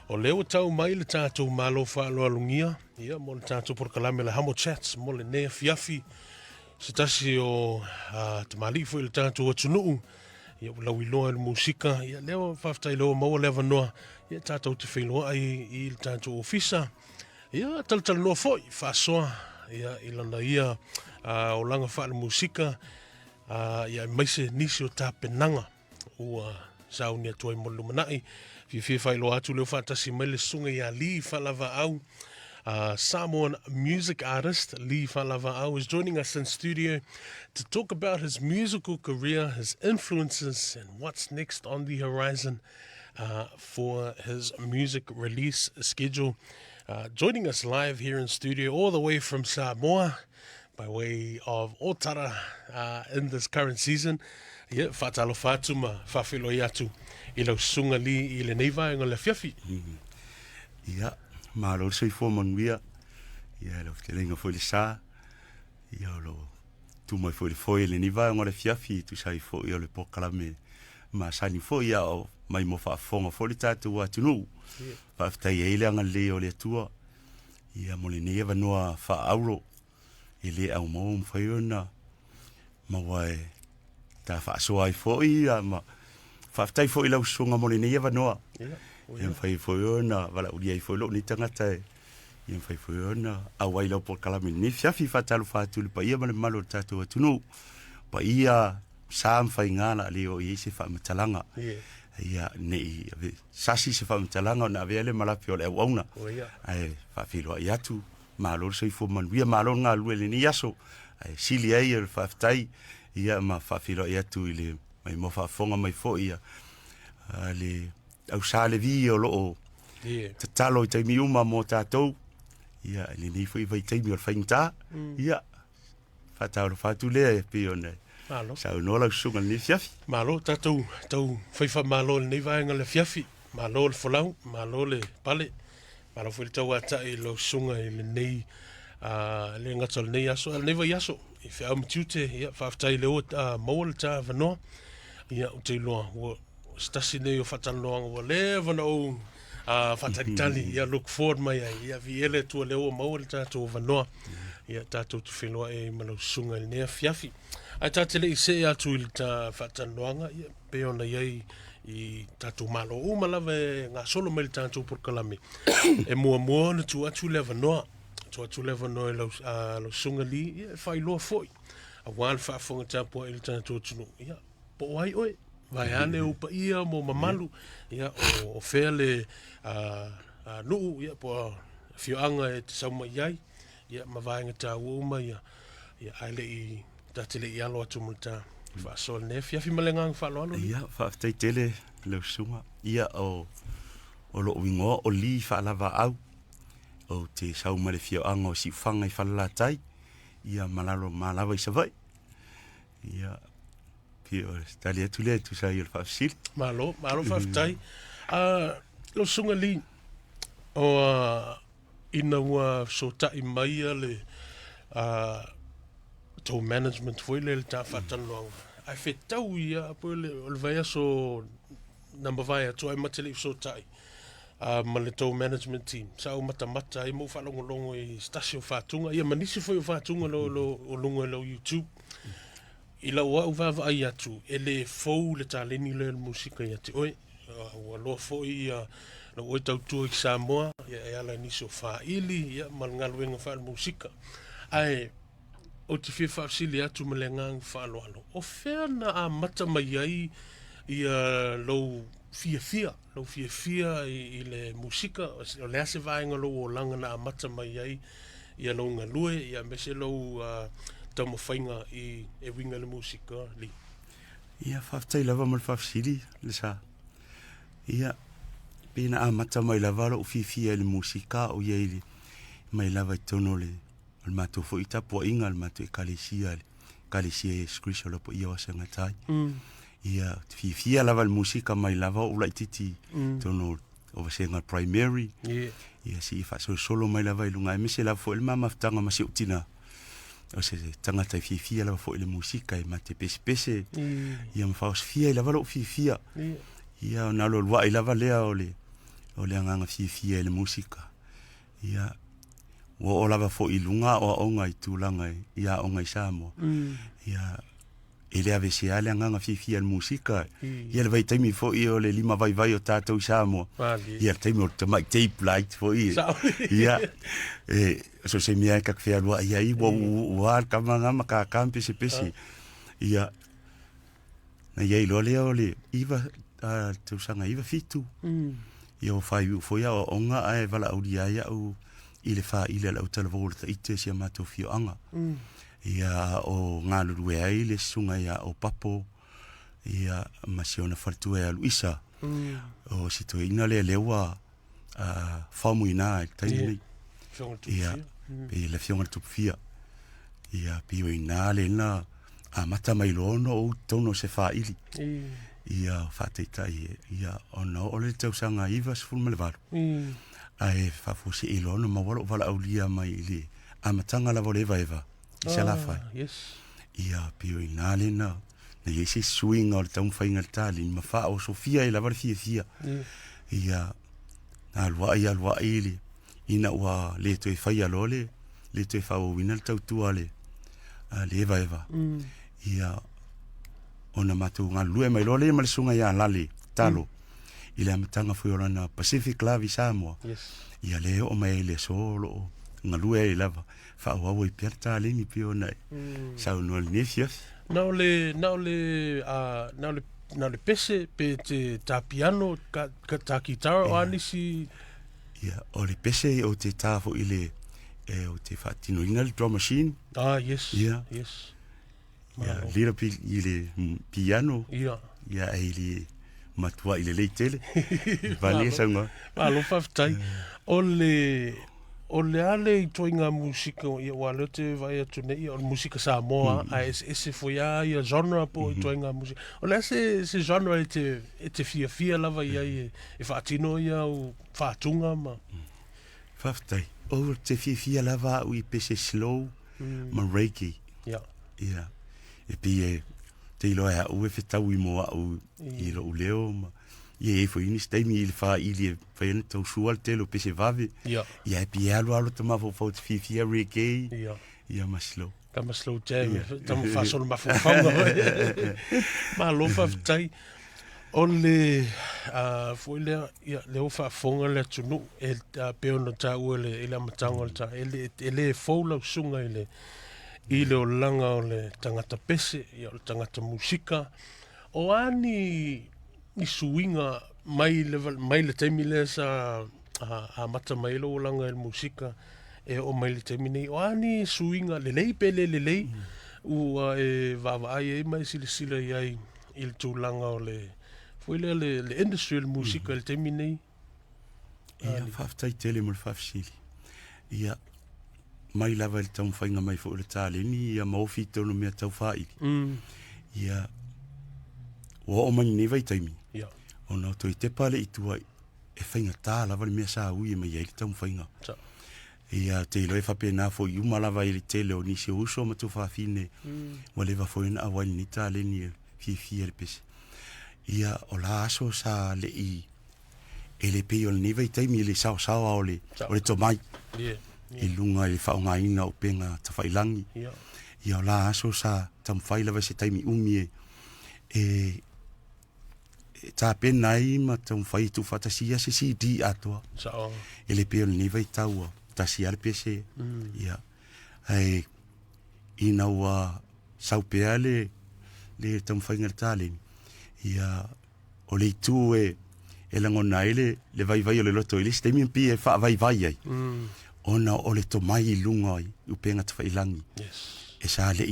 O leo tau mai le tātou malo whaaloalungia. Ia, mo le tātou porkalame le hamo chats, mo le nea fiafi. Se tasi o te mali fo le tātou atunuu. Ia, lau iloa le musika. Ia, leo whaftai leo maua lewa noa. Ia, tātou te whailoa i le tātou ofisa. Ia, tal noa foi, whasoa. Ia, ilana ia o langa wha le musika. Ia, maise nisi o tā penanga. Ua saunia tuai mo lumanai. Fi whailo atu leo whatasi mai le sunga ia Lee Falava'au. Samoan music artist Lee Falava'au is joining us in studio to talk about his musical career, his influences, and what's next on the horizon for his music release schedule. Joining us live here in studio all the way from Samoa by way of Otara in this current season. Ia, whatalo whatu ma whawhilo i atu I lau sunga li I le neiva e ngā le fiafi. Ia, mālo sei fō manuia. Ia, lau te lenga fōi le sā. Ia, lo tūmai fōi le fōi le neiva e ngā le fiafi. Tu sai fōi o le pokalame. Ma sani fōi ia o mai mo whaafonga fōi le tātou atunu. Whaftai e le anga le o le atua. Ia, mo le neiva noa whaauro. I le au mau mwhaiona. Mawai ta whaasoa I fōi ia ma. Whaftai fo I lau sunga mo le nei eva noa. Ian whai fo iona, wala uri ai fo ilo ni tangata e. Ian whai fo iona, awai lau por kalami ni fiafi whatalu whātulu pa ia male malo tātou atunu. Pa ia sām whai ngāna leo I se whamatalanga. Ia nei, sasi se whamatalanga o na aveale malapi o le awauna. Ai, whawhiloa I atu, malo sei fo manuia, malo ngā lue le ni aso. Ai, sili ai e whaftai, ia ma whawhiloa I atu I le mai mo whaafonga mai fo ia le au sa le vi o loo te talo I taimi uma mo tātou ia le nei fo I vai taimi o whaingta ia whatau whatu lea pe o nei sa unola usunga le fiafi malo tātou tau whaifa malo le nei vaenga le fiafi malo le folau malo le pale malo fo le tau ata I lo sunga I le nei le ngata le nei aso le nei vai aso I whiau mtiute ia whaftai le o maua le tā wanoa ia o te loa o stasi nei o whatanoanga o lewa na o whataritali ia look forward mai ai ia viele tua leo o maua le tātou o wanoa ia tātou tu whenua e malau sunga I nea fiafi ai tātele I se atu I le tā whatanoanga ia peona iai I tātou malo o malawa e ngā solo mai le tātou porkalame e mua na tu atu le wanoa tu atu le wanoa e lau sunga li ia e whailoa foi a wān whaafonga tāpua I le tātou tunu ia po ai oi vai ane upa ia mo mamalu ia o fele nuu ia po fioanga e te sauma iai ia mavaenga tā uuma ia aile I tatele I alo atu multa whaasol ne fiafi malengang whaalo alo ia whaaftai tele leo sunga ia o lo wingoa o li whaalawa au o te sauma le fioanga o si whanga I whalalatai ia malalo malawa I savai ia Pio, tali atu le tu sa I le whaafsili. Malo whaaftai. Lo sunga li o ina ua so tai mai le tau management foi le ta whatanoanga. Ai whetau ia po le vai so number vai atu ai matele so tai. Ma le tau management team. Sa o mata ai mo whalongolongo I stasio whatunga. Ia manisi foi o whatunga lo longo lo YouTube. I la ua uvawa ai atu, e le fau le tāleni le musika I ate oi, ua loa fo I la oi tautua I Samoa, ia e ala nisi o whaili, ia malngaluenga wha musika. Ai, o te whia whaasili atu ma le ngang whaaloalo. O whea na a mata mai ai ia lau fia I le musika, o le ase vaenga lau o langa na a mata mai ai ia lau ngalue, ia mese lau tamo whainga I e winga le musika li. Ia whaftai lava mal whafsiri le sa. Ia pena a mata mai lava o fifia le musika o ia ili mai lava I tono le al mato fo ita po inga al mato e kalesia e skrisho la po ia wasanga tai. Ia fifia lava le musika mai lava o lai titi tono o wasenga primary. Ia si fa solo mai lava I lunga e mese lava fo il mama ftanga masi utina. O se tangata I fifia lava fo I le musika e mate pese ia mawhaos fia I lava lo fifia ia o nalo lua I lava lea o o le nganga fia le musika ia o lava fo i lunga o onga i tūlanga ia onga i Samoa ia ele ave se ale nganga fia le musika ia le vai taimi fo i o le lima vai o tātou i Samoa ia taimi o te mai tape light fo i ia so se mia ka fea lua ia i wa kamanga maka kampi se pesi ia na ia i lole ole iwa tu sanga iwa fitu ia o fai fo ia o onga ai vala au dia ia o ile fa ile la utala volta ite sia mato fio anga ia o ngalu e ai le sunga ia o papo ia masiona fartu e Luisa o sito ina le lewa famu ina tai ia pe le fionga tu fia ia pio ina le na a mata mai lono o tono se fa ili ia fa te tai ia ona o le tau sanga iva sful me le valu ai fa fusi i lono ma wala vala aulia mai ili a matanga la voleva eva se la fa ia pio ina le na yesi swing o le tau whainga tali ma fa o Sofia i la vala fia ia alwa ili ina ua le toi whai alole le toi whao wina le tau tua le eva ia ona matu ngā lue mai lole ma le sunga ia lali talo i le amatanga fui orana Pacific Lavi Samoa ia le o mai le solo ngā lue i lava whao au i piarta lini pio nei sau noa le nefiaf Nau le pese pe te ta piano ka ta kitara o anisi ia o le pese o te tafo i le o te whatino ina le drum machine yes ia lira pi i le piano ia e le matua i le leitele vale sanga malo faftai o le ale i toinga musika ia wale te vai atu nei o musika Samoa a ese foi a ia genre po i toinga musika o le se genre e te fia lava ia e whaatino ia o whaatunga ma faftai o te fia lava o i pese slow ma reiki ia e pi te iloa a ue whetau i moa o i lo uleo ma ia e foi ini staimi il fa ili fa en tau sual telo pese vave ia e pi alo tama fo te fia reiki ia maslo kama slow jam tamo fa solo ma fo fanga ma lo fa tai ole foi le o fa fonga le tunu e pe ona ta ule ile matanga ta ele fo la sunga ile o langa o le tangata pese ia o tangata musika o ani ni suinga mai le temile sa a mata mai lo langa el musika e o mai le temine o ani suinga le lei u e va ai mai sila ai il tu langa o le foi le industrial musika le temine ia faftai tele mo fafsili ia mai lava le tau whainga mai fo le tale ni ia maufi tono mea tau whai ia o mani ne vai taimi o na toi te pale i tua e whainga tā lava le mea sa ui e mai ai le tau whainga ia te iloe whape nā fo i umalava i le tele o nisi uso ma tu whawhine wa lewa fo ina awai ni tale ni fia le pese ia o la aso sa le i e le pei o le nivei taimi le sao o le tomai i lunga i whaonga ina o penga ta whailangi ia o la aso sa tam whailawa se taimi umi e ta pena i ma tam whai tu whatasia se CD atoa e le pei o le nivei taua ta si al pese ia ai ina ua sau pea le tam whainga tale ia o le tu e langona ele le vai o le loto ile stemi pi e fa vai ai ona o le tomai lunga i upenga te whailangi e sa le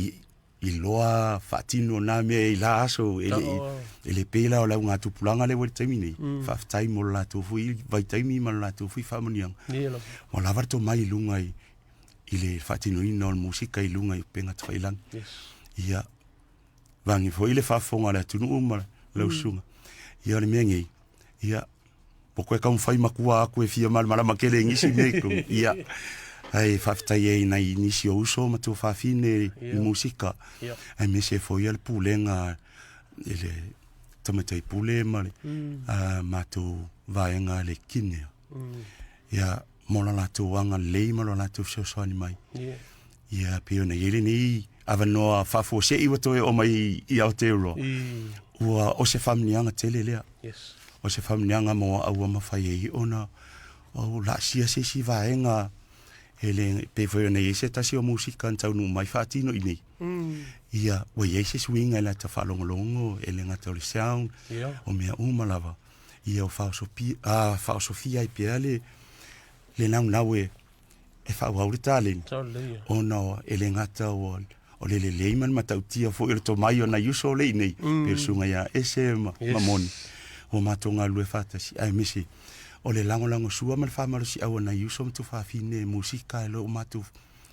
i loa whaatino na mea i la aso ele pela o lau ngā tupulanga le wale taimine whaftai mo la tofu vai taimi ma la tofu whamoniang o la war tomai lunga i le whaatino ina o le musika i lunga i upenga te whailangi ia vangi fo ile whafonga le tunu umara lau sunga ia le mea ngei ia poko e kaum whai makua aku e fia mala makele ngisi neko ia ai whaftai e na inisi o uso ma tu whawhine i musika ai me se foi al pulenga ele tamatai pule male ma tu vaenga le kine. Ia mola la tuanga lei mola la tu so mai. Ia pio na yele ni avanoa fafo se iwa toe o mai I Aotearoa. Ua o se famnianga tele lea. O se famnianga mo aua mawhai e ona o la sia se si vaenga ele pe foi na yese tasi o musika tau no mai fatino I nei. Ia o yese swinga la ta falongolongo ele ngata le sound o mea umalava. Ia o fa Sofia I piale le naue e fa waurita le. Ona ele ngata o le leiman matautia fo il tomai ona yuso le nei per sunga ya ese mamon o matonga lue fatasi ai misi o le lango sua mal fa si awana yuso tu fa fine musika lo matu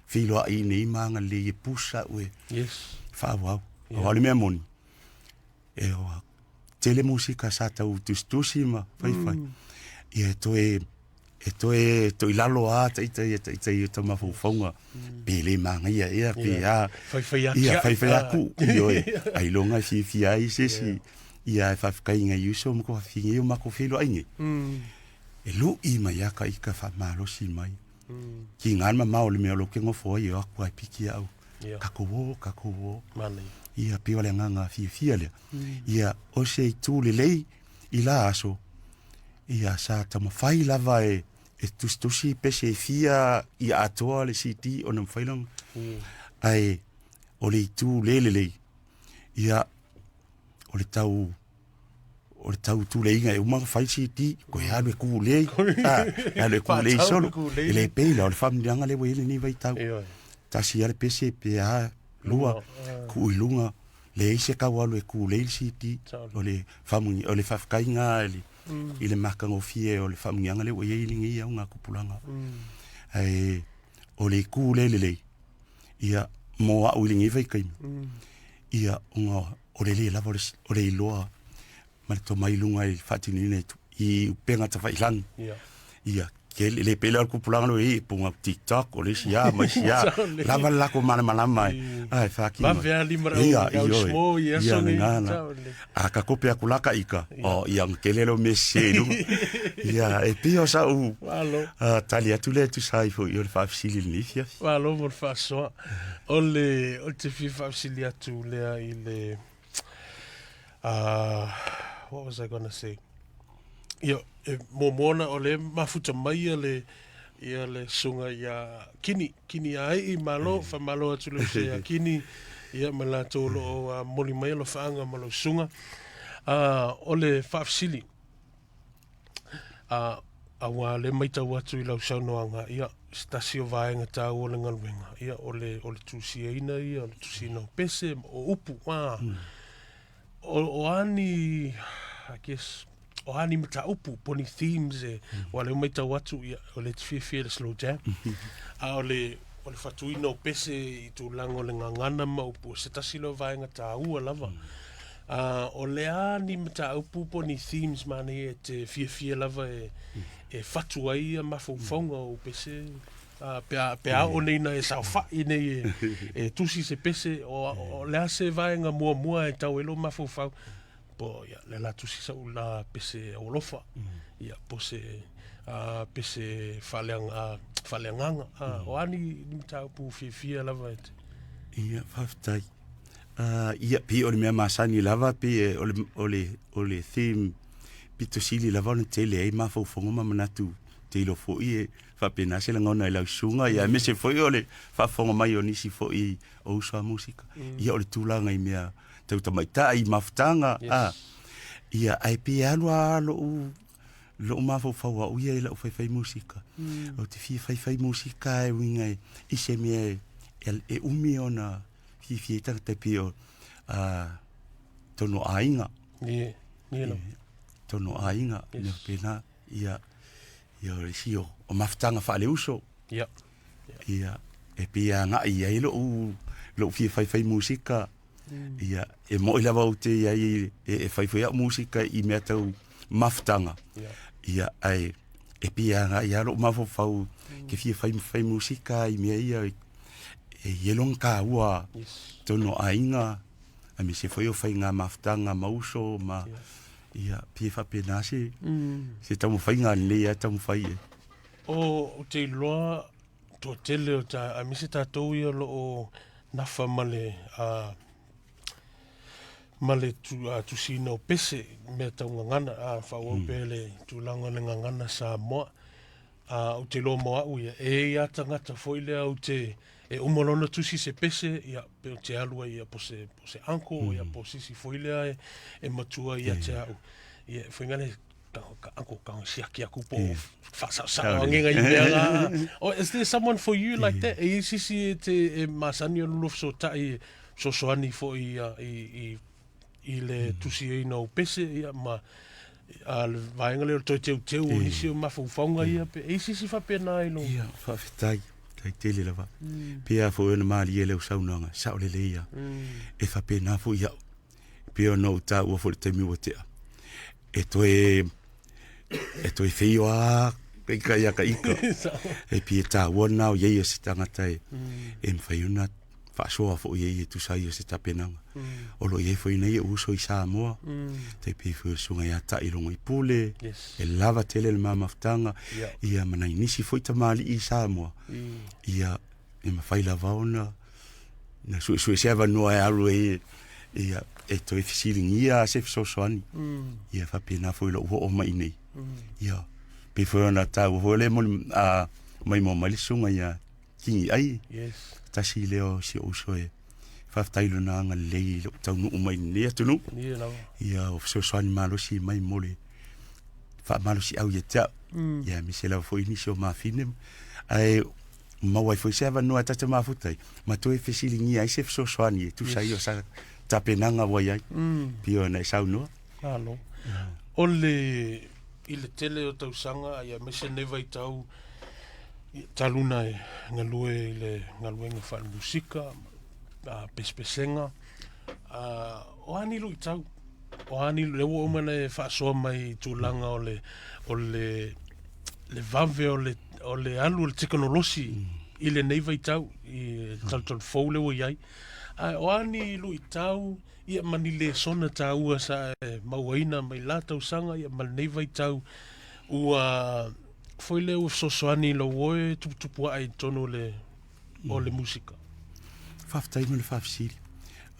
filo ai nei manga le pusa we fa wa o le memon e o tele musika sa tau tustusima fai to ilalo a tai to mafufonga pele manga ia pe a fai ku yo ai longa fi ai se ia fa kainga yuso mo ko fi o mako filo ai e lu I mai aka I ka fa malo si mai ki ngan ma o le me lo ke ngo fo yo ko ai piki au ka ko mani ia pe ole nganga fi le ia o se tu le lei ila aso ia sa ta ma fai lava e tustusi pese fia I atoa le siti o nam failong ai o le tu le ia o le tau tu le inga e uma fai siti ko ya le ku le le ku le solo le pela o le famnianga le wele ni vai tau ta si ale pese pe a lua ku ilunga le se ka wa le ku le siti o le famuni o le fafkainga le ile makango fie o le famnianga le o ye ilingi ia nga kupulanga ai o le ku le ia mo a ulingi vai kai ia nga o le lava o le loa ma to mai lunga I fatini ne I penga ta fai lang ia ke le pele al kupulanga lo I punga TikTok o le sia ma sia lava la ko mana mai ai fa ki ma vea limara o smo ia so ni a ka kopia kulaka ika o ia kelelo meselu ia e pio sa u talia tu le tu sai fo io fa fsili ni fia walo vor fa so o te fi fa fsili atu le I le what was I going to say io momona o le mafuta mai ia le sunga ia kini ai I malo fa malo atu le se kini ia mala tolo o moli mai lo faanga malo sunga o le fafsili awa le mai tau atu I lau saunoanga ia stasio vaenga tau o le ngalwenga ia o le tusiaina ia o le tusina o pese o upu o ani I guess o ani mata upu poni themes wale mai tau atu ia o le tfifia le slow jam o le fatuina o pese I tu lango le ngangana ma upu se tasilo vaenga ta ua lava o le ani mata upu poni themes mani e te fia lava e fatu ai mafufonga o pese pe a o nei na e sao fai nei e tusi se pese o le ase vaenga mua e tau elo mafufau po ia le la tusi sa ula pese o lofa ia po se pese faleanganga o ani ni tau pu fia lava et ia faftai ia pi o le mea masani lava pi o le theme pito sili lava na tele ai mafufonga manatu te ilo fo I fa pena se ngona ila sunga ia me se foi ole fa fonga mai oni si foi o swa musika ia ole tulanga I mea tau tamaita I maftanga ia ai pe alwa lo ma fo fa wa ia ila fai musika o te fai musika e winga I se me e umi ona fi ta te pio tono ainga tono ainga ne pena ia ia le sio o maftanga fa le uso ia e pia nga ia lo fai musika ia e mo ila va te ia e fai musika I me tau maftanga ia ai e pia nga ia lo mafo fau ke fai musika I me ia e yelong ka ua tono ainga a mi se foi o fai nga maftanga mauso ma ia pie fa pena se tamu fai ngā le ia tamu fai e O te loa to tele o ta a misi tātou ia lo o nafa male tu sina o pese me tau ngangana a whau pele tu langa le ngangana sa moa o te loa moa uia e ia tangata foile au te e umolona tusi se pese ia pe o te alua ia po se anko ia po sisi foile e matua ia te au ia whaingane anko kang siaki aku po whasau ngenga i mea is there someone for you like that e sisi te masani o luluf so tai so soani fo i le tusi e no pese ia ma al vaenga le to teu nisi o mafufonga ia pe e sisi fa pena i lo ia fa fitai tai tele lava pe a fo na mali ele o saunanga sa le ia e fa pena fo ia pe no ta o fo te mi o te e toi feo a ka ika e pe ta wona o ye se tangata e mwhai una whaasoa fo ye tu sai o se tapenanga o lo ye fo ina ye uso i Samoa te pe fo sunga ya ta ilongo i pule e lava tele le mamaftanga ia mana inisi fo i tamali i Samoa ia e mawhai lava ona na su seava noa e aru ia e toi fisiling ia se fisosoani ia fa pena fo ilo o mai nei ia pe fo na ta o le mai mo mali sunga ia kingi ai tasi leo si uso e fa tailo na nga le lo tau no mai nei atunu ia o fisosoani malo si mai mole fa malo si au ia ta ia mi se la fo inisio ma finem ai ma wai fo se va no ata ma futai ma toi fisiling ia se fisosoani tu sai o sa tapenanga wai ai pio na sau no alo ole ile tele o tau sanga ia mese neva i tau taluna e ngalue nga wha musika pespesenga o anilu i tau o anilu le wo umana e wha soa mai tūlanga o le vave o le alu o le teknolosi ile neva i tau i tal fau le wo iai o ani lu i tau ia mani le sona taua sa mauaina mai la tau sanga ia mani vai tau ua foi le o sosoani lo woe tupu ai tono le o le musika faftai mo le fafsiri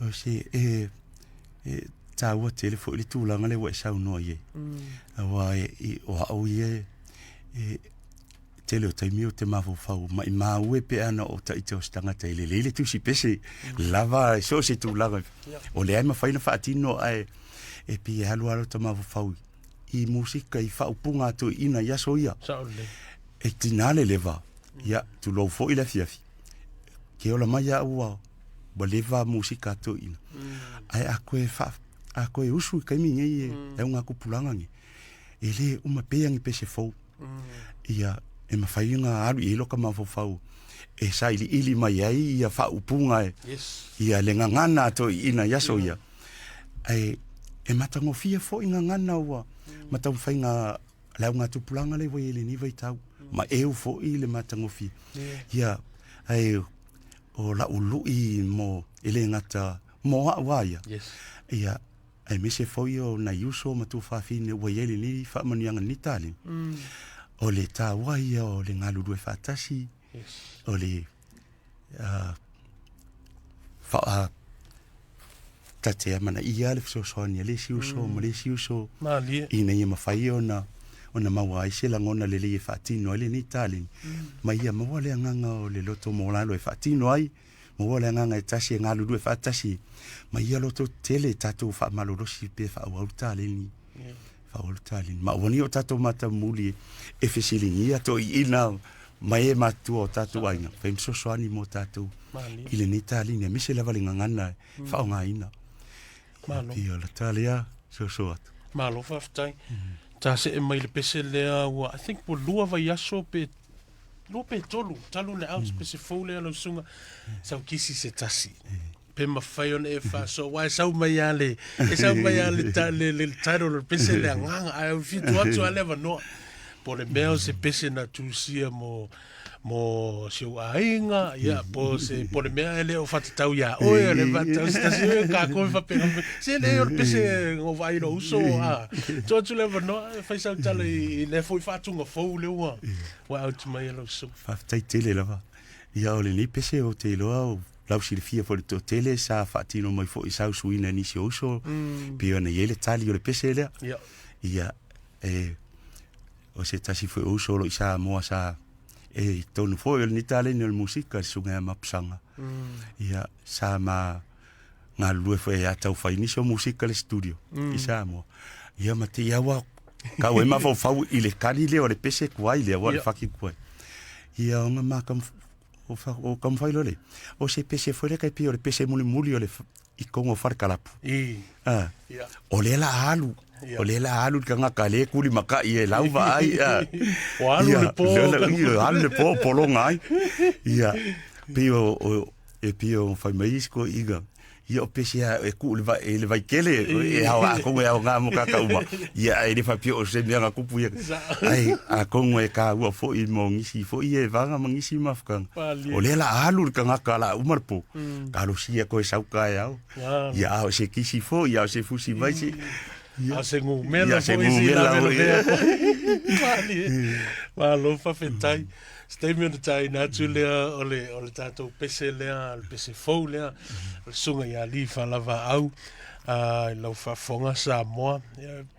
o se taua tele foi le tūlanga le wa sau no ye wa o au ye tele o taimi o te mawhau mai maue pe ana o ta ite o stanga te lele tu si pese lava so se tu lava o le ai mawhaina whaatino ai e pi halu alo ta mawhau i musika i whaupunga tu ina yaso ia e tinale leva ia tu lo fo i la fiafi ke o la mai a ua ba leva musika tu ina ai a koe usu i kaimi ngei e unga kupulanga ngi ele uma peangi pese fau ia e mawhainga aru i loka mawhau e sa ili mai ai ia whaupunga ia le ngangana to ina yaso ia e matango fia fo i ngangana ua matango whainga lau ngā tupulanga le wai ele ni vai tau ma eu fo i le matango fia ia o la ulu i mo ele ngata mo hawaia ia ai mese fo i o na yuso matu whawhine wai ele ni whamanianga ni tali o le tāwai o le ngalurue whātasi, o le tatea mana ia le fisosoani, le siuso, ma le siuso, ina ia mawhai o na maua aise langona le le whaatino, le ni tālini, ma ia maua le anganga o le loto mōlalo e whaatino ai, maua le anganga e tasi e ngalurue whaatasi, ma ia loto tele tātou whaamalorosi pe whaau tālini, ma wani o tato mata muli e fesilingi ato i ina mai e matua o tato aina fem sosoani mo tato ile ni talini mi se lava le ngangana fa o ngaina ia la talia sosoat malo faftai ta se e mai le pese lea ua I think po lua vai aso pe talu le out pese fole alo sunga sau kisi se tasi pe mawhai ona e wha so wai sau mai ale le title le pese le nganga ai fitu atu ale wanoa po le mea o se pese na tusia mo siu ainga ia po le mea ele o fatatau ia oe le fatatau stasi ka ko fa pe se le o pese o vai no uso a tu le no fa sa tale le foi fatunga fo le wa out mai lo so fa tai tele lava ia o le ni pese o te loa lau si le fia fo le tele sa fatino mai fo isa suina ni si uso pio na yele tali o le pese le ia o se tasi fo uso lo isa mo sa tonu fo le ni tale ni le musika sunga mapsanga ia sa ma nga lue fo ya tau fa inicio musika le studio isa mo ia ma te ia wa ka we ma fo fa ile kali le o le pese kwai le wa le faki kwai ia nga ma kam o kam fai lole o se pese foi le kai pio le pese muli o le I kongo farkalapu o le la alu o le la alu ka nga kale kuli maka I lau va ai o alu le po polonga ai ia pio pio fai mais ko iga ia pese e ku le vai kele e ha ko e nga mo ka uma ia e le fa pio se me nga kupu ia ai a kongo e ka u fo I mo ngisi fo I e vanga mangisi mafkan o le la alu ka nga kala umar po ka lo sia ko e sauka ia o se kisi fo ia se fusi vai se a se ngu mela fo isi la mela ma lo fa fetai Stadium tai na tu lea ole tatou pese lea le pese fou lea le sunga ia li fa lava au lau fa fonga sa moa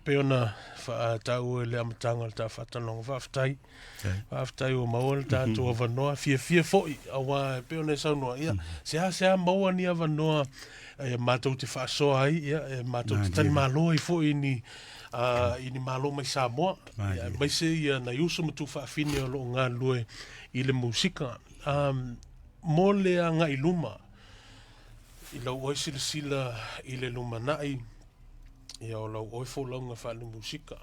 pe ona fa tau le amatanga ta fa tanong fa ftai o maol tatou avanoa fia foi awa pe ona sa no ia se maua ni avanoa matou te fa so ai ia matou te tan malo I foi ni ini malo mai Samoa mai se ia na yuso matu fa fine o lo nga lue I le musika mo le anga I luma I lau oi sila I le luma nai ia o lau oi fo launga fa le musika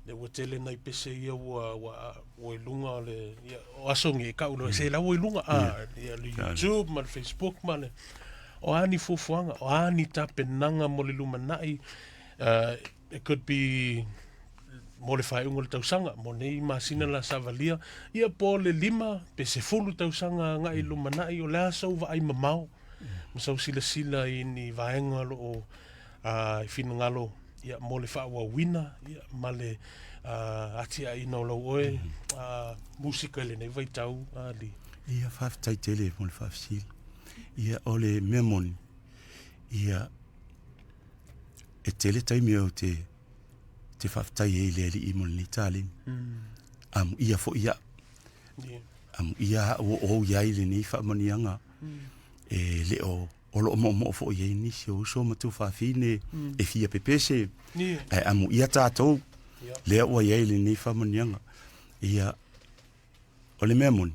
le watele nai pese ia wa lunga le o asongi ka ulo se lau oi lunga ia le YouTube ma le Facebook ma le o ani fufuanga o ani tapenanga mo le luma nai it could be mo le fai ungol tausanga mo nei masina la savalia ia po le 5 pe se fulu tausanga nga I lumanai o la so va ai mamau mo so sila ini vaenga lo o finangalo ia mo le fa wa wina ia male ati ai no lo oe musika le nei vai tau ali ia fa tai tele mo le fa sil ia ole memon ia e tele tai mi o te whaftai e le I mon ni talin. Ia fo ia. Ia o ia I le ni whamanianga. E le o lo mo fo ia ni so matu whawhine e fia pepese. Ia tātou. Le o ia le ni whamanianga. Ia o le mea mon.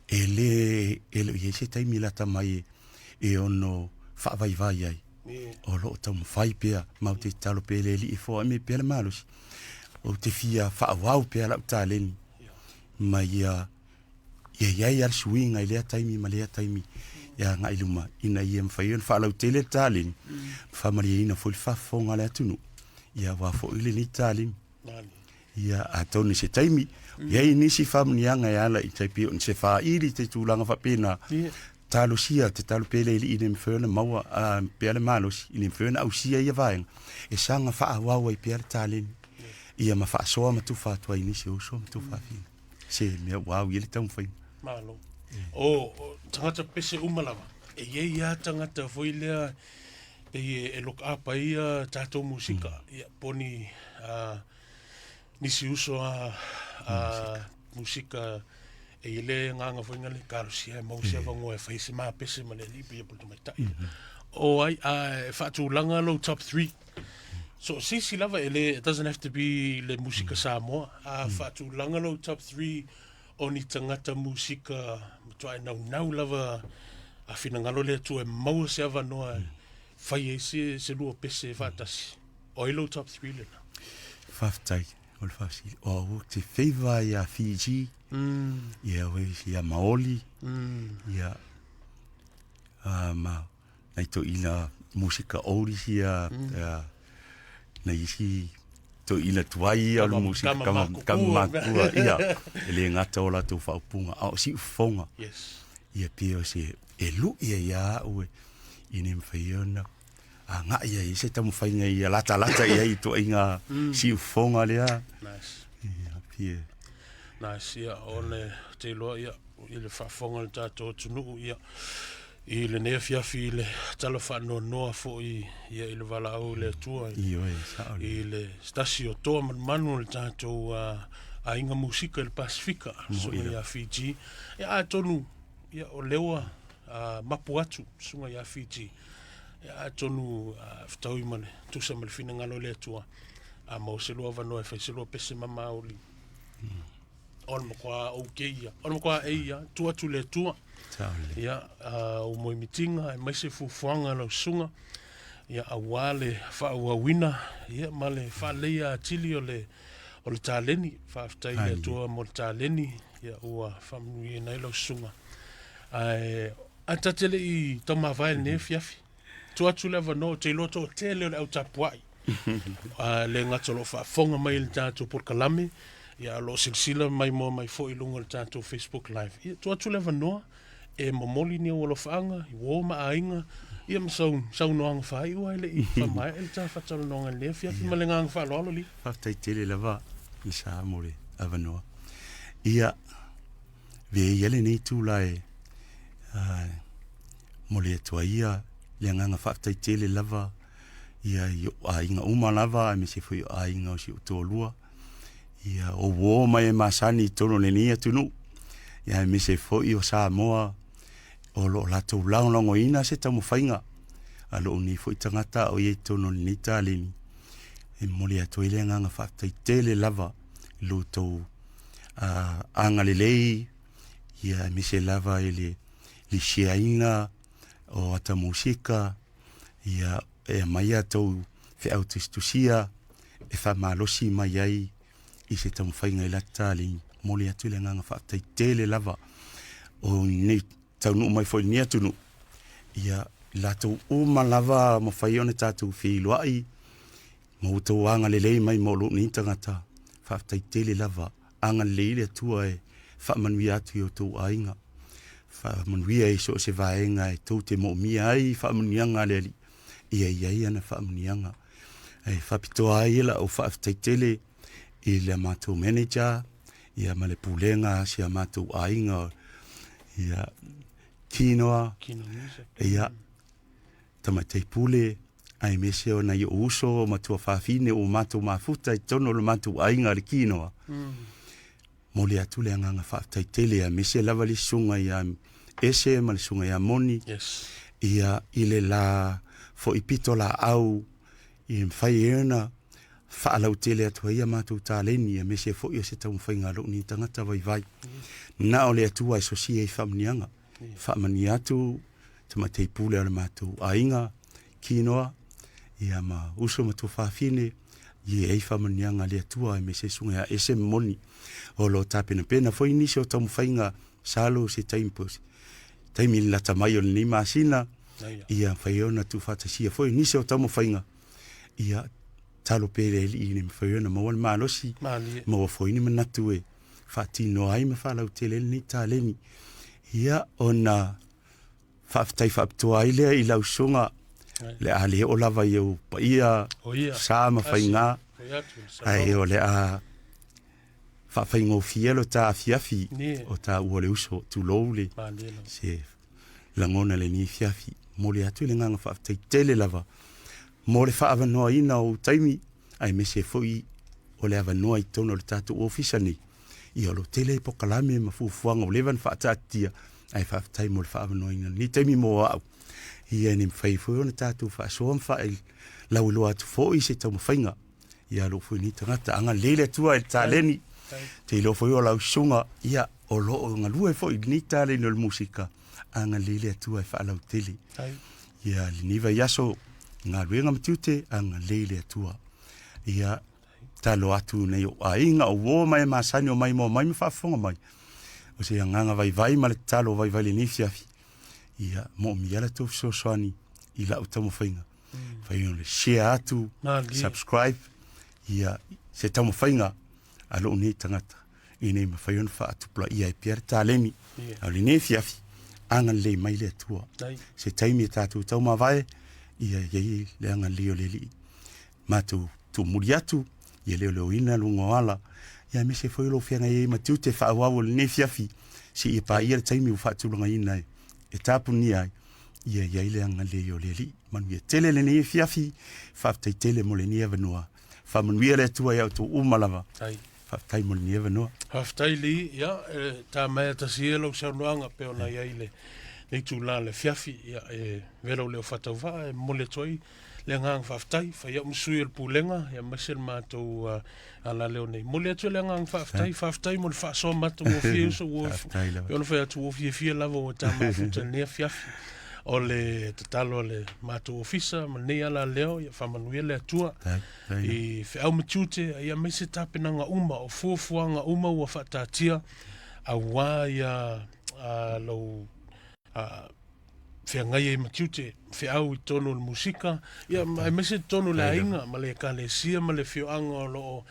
E le ia se taimi lata mai e ono whawaivai ai. O lo tau mawhai pia mau te talo pele li I fo me pele malos o te fia whaawau pia lau tāleni ma ia ar suinga I lea taimi ma lea taimi ia ngai luma ina ia mwhai on whaalau tele tāleni whamari ina fo whafonga lea tunu ia wafo ile ni tāleni ia a tonu se taimi ia nisi whamnianga ia ala I taipi on se wha iri te tūlanga whapena talo sia te talo pele I ine mfeona maua pele malos I mfeona au sia ia vaenga e sanga faa wawa I pele talen ia ma faa soa matu faa tua inisi o soa matu faa fina se mea wau ili tau mwhain malo o tangata pese umalawa e ia tangata foi lea e look up ia tatou musika ia poni nisi uso musika e ile nganga foi ngale karusia mo se vango e face ma pese ma le lipi po mai tai o ai fa tu langa lo top 3 so si lava ele it doesn't have to be le musika Samoa fa tu langa lo top 3 oni tangata musika try now lava a fina ngalo le tu e mo se vano fai se lu pese fa tasi o lo top 3 le faftai o fafsi o te feva ya Fiji ia we ia Maoli ia ma nai to ina musika ori ia na isi to ila tuai o le musika kama ia ele ngata o la tu whaupunga au si ufonga ia pio se e lu ia ue ine mwhaiona a nga ia i se tamu whainga ia lata ia i to inga si ufonga lea ia pio ia ole te loa ia i le whafonga le tātou tunu ia i le nea fiafi i le tala whanua noa fo ia i le wala au le tua i le stasi o toa manu le tātou a inga musika i le Pasifika sunga ia Fiji ia a tonu ia o lewa mapu atu sunga ia Fiji ia a tonu ftau i mane tusa male fina ngalo le tua a mau se loa vanoa e fai se loa pese mama oli on mo kwa okeia on mo kwa eia tua tu le tua ia o moi mitinga e mai se fufuanga lo sunga ia awale fa wina ia male fa leia tili o le taleni fa ftai le tua mo taleni ia ua famui nei lo sunga ai atatele i toma vai ne fiafi tua tu le vano te loto tele o tapuai le ngatolo fa fonga mai le tatu por kalame ia lo silsila mai mo mai fo i lunga le tatu Facebook live ia tua tu le vano e momoli ni o lo fanga i wo ma ainga ia msau no ang fai wa le i fa mai el ta fa tolo no le fiafi malenga ang fa lo li fa tai tele lava i sa mole avanoa ia ve yele nei tu lai mole tua ia le nganga fa tai tele lava ia yo ainga uma lava me se foi ainga o si tolua ia o wo mai masani tono le nia tunu ia me se foi o sa moa o lo la tu longo ina se tamu fainga alo ni foi tangata o ye tono ni talini e mole atu ile nganga fa tai tele lava lo to anga lei ia me se lava ele li shiaina o ata musika ia e mai atu fe autostusia e fa malosi mai ai i se tamu fainga ila tali mole atu ile nganga fa tai tele lava o ni tau no mai foi nia tunu ia lato uma lava mo fai ona tatu fi loai mo to anga lelei mai mo lo ni tangata fa tai tele lava anga lele tua e fa man wi atu yo to ainga fa man wi ai so se vaenga e to te mo mi ai fa man yanga leli ia na fa man yanga ai fa pito ai la o fa tai tele ile mato manager ia male pulenga sia mato ainga ia kinoa ia tamatei pule ai mese ona i uso matua fafine o mato mafuta i tono lo mato ainga le kinoa mole atu le nganga fa tai tele a mese lava li sunga ia ese mal sunga ia moni ia ile la fo ipito la au i mfai ena fa la utele atu ia mato taleni a mese fo i se tau mfainga lo ni tangata vai na ole atu ai so si e famnianga fa maniatu tamatei pule ala matu ainga kinoa ia ma uso matu fafine ye e fa manianga le tua me se sunga ese moni o lo tapena pena foi inisio tamu fainga salo se tempos taimi la tamayo ni masina ia faiona tu fata sia foi inisio tamu fainga ia talo pele ni faiona mo wal malosi mo foi ni manatu e fati no ai me fa la utele ni taleni ia ona faftai faptua ile i lau sunga le ale o lava eu pa ia sa ma fainga ai o le a fa faingo fielo ta fiafi o ta uole uso tu lole se langona le ni fiafi mole atu le nganga faftai tele lava mole fa ava no ina o taimi ai me se foi o le ava no i tono le tatu officially i o lo tele po kalame ma fufuanga o levan fa tatia ai fa tai mo fa no ina ni temi mo au ia ni fai fo ona tatu fa so fa la lo atu fo i se tamu fainga ia lo fo ni tangata anga lele tua e taleni te lo fo la sunga ia o lo nga lu e fo ni tale no musika anga lele tua fa la tele ia ni va yaso nga luenga mtute anga lele tua ia talo atu nei o ainga o wo mai masani o mai mo mai fa fonga mai o se nganga vai male talo vai ni fiafi ia mo mi ala to so soani ila utamo fainga fai on le share atu subscribe ia se tau mawhainga a lo nei tangata i nei mawhai ona wha atupula ia e piara tāleni au le nei fiafi angan le mai le atua se taimi e tātou tau mawai ia iei le angan leo le li mātou tu muri atu ia leo ina lunga wala ia me se foi lo fianga iei matiu te wha awawo le nei fiafi se ia pa ia le taimi u wha tulanga ina e tāpu ni ai ia iei le angan leo le li manu ia tele le nei fiafi whaftai tele mo le ni avanua whamanuia le atua iau tu umalawa whaftai mo le ni avanua Haftai li, ia, tā mea ta sielo saunoanga peo na iai le nei tū la le fiafi, ia, vero leo whatau wha, mole toi, le ngang whaftai, whai au msui el pūlenga, ia masel mātou ala leo nei. Mole atu le ngang whaftai, mo le whaaso mātou o fie uso, peo na whai atu o fie lava o tā mafuta nea fiafi. O le tatalo le mātou ofisa, ma nei ala leo, ia whamanuia le atua, i whiau matute, ia mai se tāpenanga uma, o fuafuanga uma ua whatatia, a wā ia lau whiangai e matute, whiau i tono le musika, ia mai se tono le ainga, ma le ka le sia, ma le whioanga o loo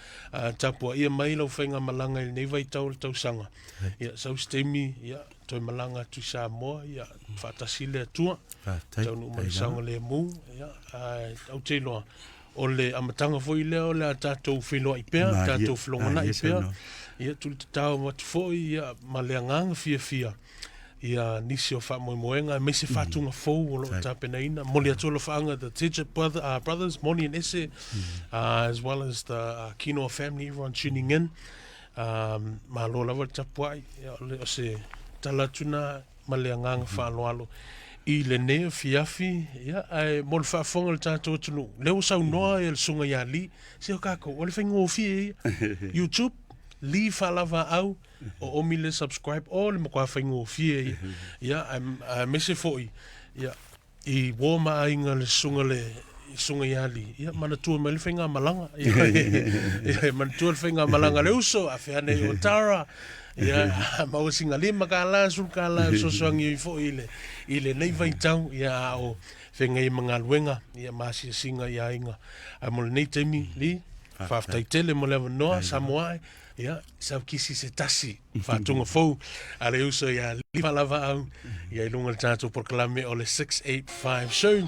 tapua, ia mai lau whainga malanga i nei vai tau le tausanga. Ia sau stemi, ia toi malanga tu sa moa, ia whatasi le atua, tau nu marisanga le mu, ia au te loa, o le amatanga foi leo le a tātou whiloa i pēr, tātou whlongana i pēr, ia tuli te tau matu foi, ia ma le anganga fia, ia nisi o whamoemoenga, me se whatunga fau o lo tāpena ina, moli atola whaanga, the Teacher brothers, Moni and Ese, as well as the Kino family, everyone tuning in, ma lo lawa tapuai, o se talatuna ma le anganga whaaloalo, i le nea fiafi, ia, mo le whaafonga le tātou atunu, leo sau noa e le sunga ia li, se o kako, o le whaingo o fie YouTube, li whalava au, o omi le subscribe, o le makua whaingo o fie, ia, me se foi, ia, i woma ainga le sunga ia li, ia, mana tua me le whainga malanga, ia, mana tua le whainga malanga le uso, a whiane o tara, ia, mausinga lima ka la, sulka la, sosoangi i fo i le nei vai tau, ia, o whainga i mga luenga, ia, masia singa ia inga, a mo le nei teimi li, whaftai tele mo lewa noa, Samoa, ia, sau kisi se tasi, whatunga fau, a le uso ia li whalava au, ia ilunga le tātou proklame o le 685 show,